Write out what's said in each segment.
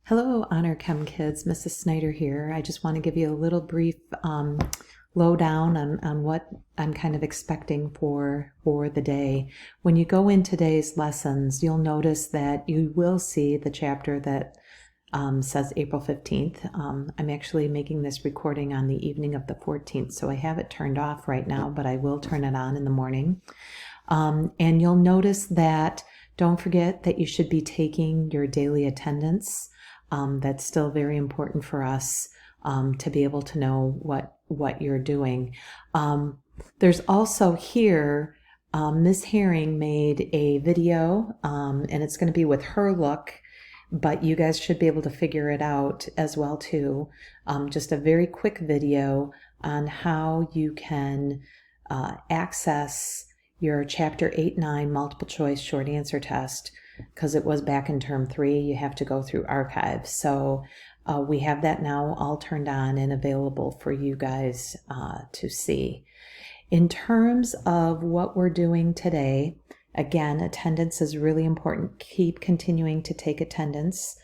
Hello, Honor Chem kids. Mrs. Snyder here. I just want to give you a little brief lowdown on what I'm kind of expecting for the day. When you go in today's lessons, you'll notice that you will see the chapter that says April 15th. I'm actually making this recording on the evening of the 14th, so I have it turned off right now, but I will turn it on in the morning. And you'll notice that don't forget that you should be taking your daily attendance. That's still very important for us to be able to know what you're doing. There's also here, Ms. Herring made a video, and it's going to be with her look, but you guys should be able to figure it out as well too. Just a very quick video on how you can access your Chapter 8-9 multiple choice short answer test, because it was back in term 3. You have to go through archives. So we have that now all turned on and available for you guys to see. In terms of what we're doing today, again, attendance is really important. Keep continuing to take attendance.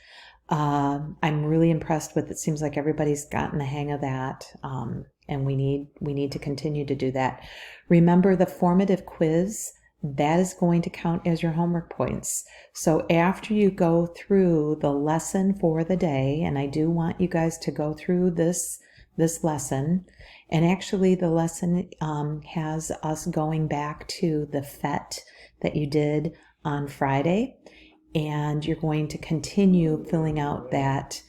I'm really impressed with it. Seems like everybody's gotten the hang of that. And we need to continue to do that. Remember the formative quiz, that is going to count as your homework points. So after you go through the lesson for the day, and I do want you guys to go through this lesson, and actually the lesson has us going back to the FET that you did on Friday, and you're going to continue filling out that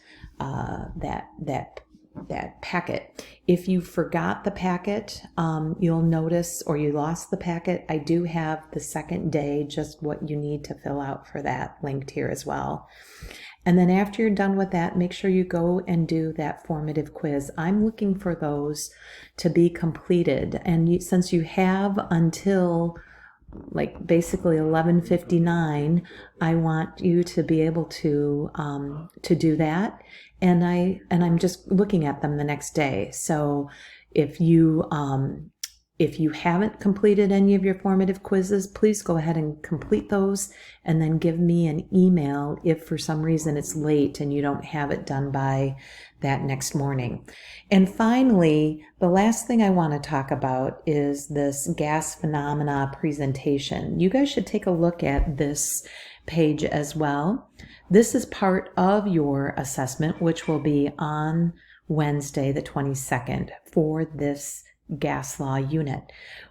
packet. If you forgot the packet, you'll notice, or you lost the packet, I do have the second day, just what you need to fill out for that linked here as well. And then after you're done with that, make sure you go and do that formative quiz. I'm looking for those to be completed. And since you have until like basically 11:59, I want you to be able to do that. And I'm just looking at them the next day. So if you haven't completed any of your formative quizzes, please go ahead and complete those, and then give me an email if for some reason it's late and you don't have it done by that next morning. And finally, the last thing I want to talk about is this gas phenomena presentation. You guys should take a look at this page as well. This is part of your assessment, which will be on Wednesday, the 22nd, for this gas law unit.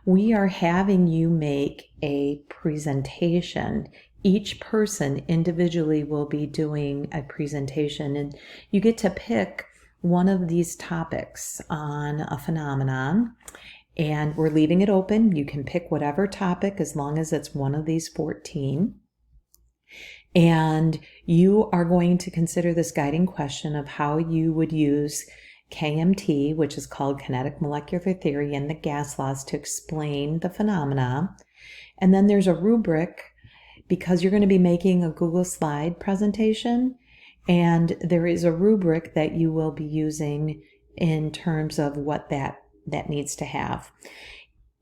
We are having you make a presentation. Each person individually will be doing a presentation, and you get to pick one of these topics on a phenomenon, and we're leaving it open. You can pick whatever topic as long as it's one of these 14. And you are going to consider this guiding question of how you would use KMT, which is called kinetic molecular theory, and the gas laws to explain the phenomena. And then there's a rubric, because you're going to be making a Google slide presentation, and there is a rubric that you will be using in terms of what that needs to have.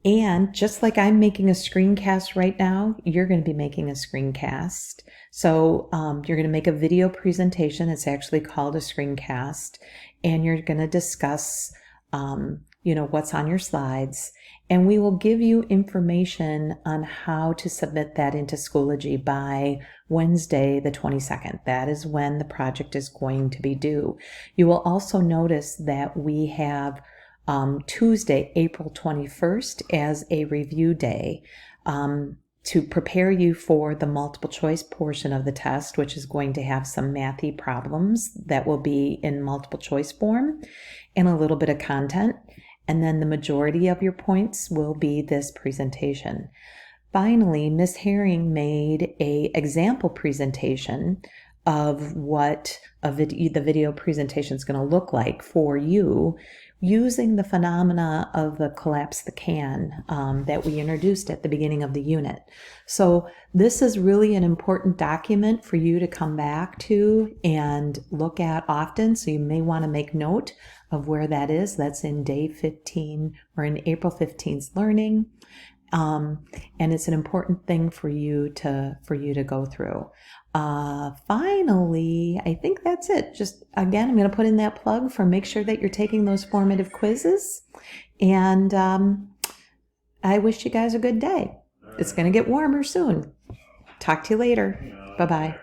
And just like I'm making a screencast right now, you're going to be making a screencast. So you're going to make a video presentation. It's actually called a screencast. And you're going to discuss, what's on your slides. And we will give you information on how to submit that into Schoology by Wednesday, the 22nd. That is when the project is going to be due. You will also notice that we have Tuesday, April 21st as a review day to prepare you for the multiple choice portion of the test, which is going to have some mathy problems that will be in multiple choice form and a little bit of content. And then the majority of your points will be this presentation. Finally, Ms. Herring made an example presentation of what the video presentation is going to look like for you, using the phenomena of the collapse the can that we introduced at the beginning of the unit. So this is really an important document for you to come back to and look at often. So you may want to make note of where that is. That's in day 15 or in April 15th's learning. And it's an important thing for you to go through. Finally, I think that's it. Just again, I'm going to put in that plug for make sure that you're taking those formative quizzes. And I wish you guys a good day. It's going to get warmer soon. Talk to you later. Bye-bye.